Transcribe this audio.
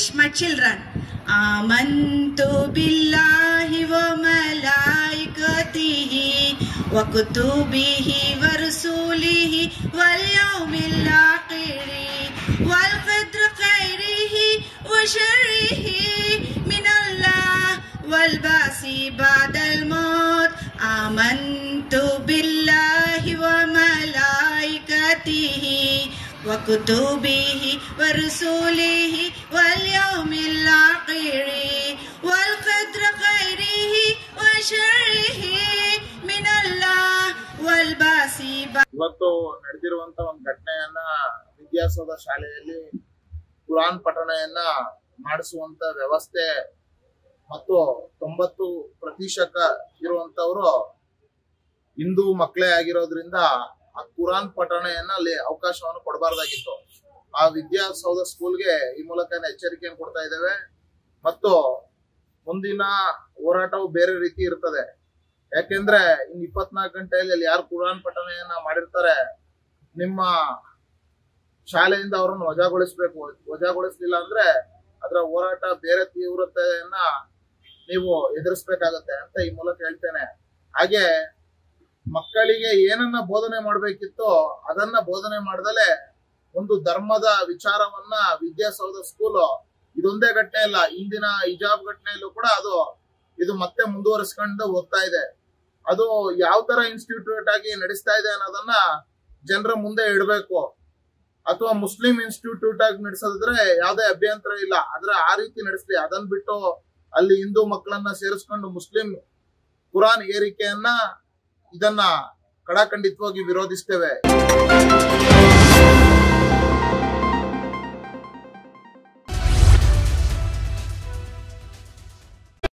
teach my children. Amantu billahi wa malaikatihi wa kutubihi wa rusulihi wal yawmil akhiri wal qadri khairihi wa sharrihi min Allah wal basi ba'da al maut. Amantu billahi wa malaikatihi wa kutubihi wa rusulihi wal yawmil akhiri wal qadri khairihi wa sharrihi min Allah wal basi. ಇವತ್ತು ನಡೆದಿರುವಂತ ಒಂದು ಘಟನೆಯನ್ನ ವಿದ್ಯಾಸೌಧ ಶಾಲೆಯಲ್ಲಿ ಕುರಾನ್ ಪಠಣೆಯನ್ನ ಮಾಡಿಸುವಂತ ವ್ಯವಸ್ಥೆ ಮತ್ತು 90% ಇರುವಂತವರು ಹಿಂದೂ ಮಕ್ಕಳೇ ಆಗಿರೋದ್ರಿಂದ ಆ ಕುರಾನ್ ಪಠಣೆಯನ್ನ ಅಲ್ಲಿ ಅವಕಾಶವನ್ನು ಕೊಡಬಾರ್ದಾಗಿತ್ತು. ಆ ವಿದ್ಯಾಸೌಧ ಸ್ಕೂಲ್ಗೆ ಈ ಮೂಲಕ ಎಚ್ಚರಿಕೆಯನ್ನು ಕೊಡ್ತಾ ಇದ್ದೇವೆ. ಮತ್ತು ಮುಂದಿನ ಹೋರಾಟವು ಬೇರೆ ರೀತಿ ಇರ್ತದೆ. ಯಾಕೆಂದ್ರೆ ಇನ್ನು 24 ಗಂಟೆಯಲ್ಲಿ ಅಲ್ಲಿ ಯಾರು ಕುರಾನ್ ಪಠಣೆಯನ್ನ ಮಾಡಿರ್ತಾರೆ ನಿಮ್ಮ ಶಾಲೆಯಿಂದ ಅವರನ್ನು ವಜಾಗೊಳಿಸ್ಬೇಕು. ವಜಾಗೊಳಿಸ್ಲಿಲ್ಲ ಅಂದ್ರೆ ಅದರ ಹೋರಾಟ ಬೇರೆ ತೀವ್ರತೆಯನ್ನ ನೀವು ಎದುರಿಸ್ಬೇಕಾಗತ್ತೆ ಅಂತ ಈ ಮೂಲಕ ಹೇಳ್ತೇನೆ. ಹಾಗೆ ಮಕ್ಕಳಿಗೆ ಏನನ್ನ ಬೋಧನೆ ಮಾಡ್ಬೇಕಿತ್ತೋ ಅದನ್ನ ಬೋಧನೆ ಮಾಡ್ದಲೆ ಒಂದು ಧರ್ಮದ ವಿಚಾರವನ್ನ ವಿದ್ಯಾಸೌಧ ಸ್ಕೂಲ್ ಇದೊಂದೇ ಘಟನೆ ಇಲ್ಲ, ಇಂದಿನ ಹಿಜಾಬ್ ಘಟನೆಯಲ್ಲೂ ಕೂಡ ಇದು ಮತ್ತೆ ಮುಂದುವರಿಸ್ಕೊಂಡು ಹೋಗ್ತಾ ಇದೆ. ಅದು ಯಾವ ತರ ಇನ್ಸ್ಟಿಟ್ಯೂಟ್ ಆಗಿ ನಡೆಸ್ತಾ ಇದೆ ಅನ್ನೋದನ್ನ ಜನರ ಮುಂದೆ ಇಡಬೇಕು. ಅಥವಾ ಮುಸ್ಲಿಂ ಇನ್ಸ್ಟಿಟ್ಯೂಟ್ ಆಗಿ ನಡೆಸೋದ್ರೆ ಯಾವ್ದೇ ಅಭ್ಯಂತರ ಇಲ್ಲ, ಆದ್ರೆ ಆ ರೀತಿ ನಡೆಸ್ಲಿ. ಅದನ್ನ ಬಿಟ್ಟು ಅಲ್ಲಿ ಹಿಂದೂ ಮಕ್ಕಳನ್ನ ಸೇರಿಸ್ಕೊಂಡು ಮುಸ್ಲಿಂ ಕುರಾನ್ ಏರಿಕೆಯನ್ನ ಇದನ್ನ ಕಡಾಖಂಡಿತವಾಗಿ ವಿರೋಧಿಸ್ತೇವೆ.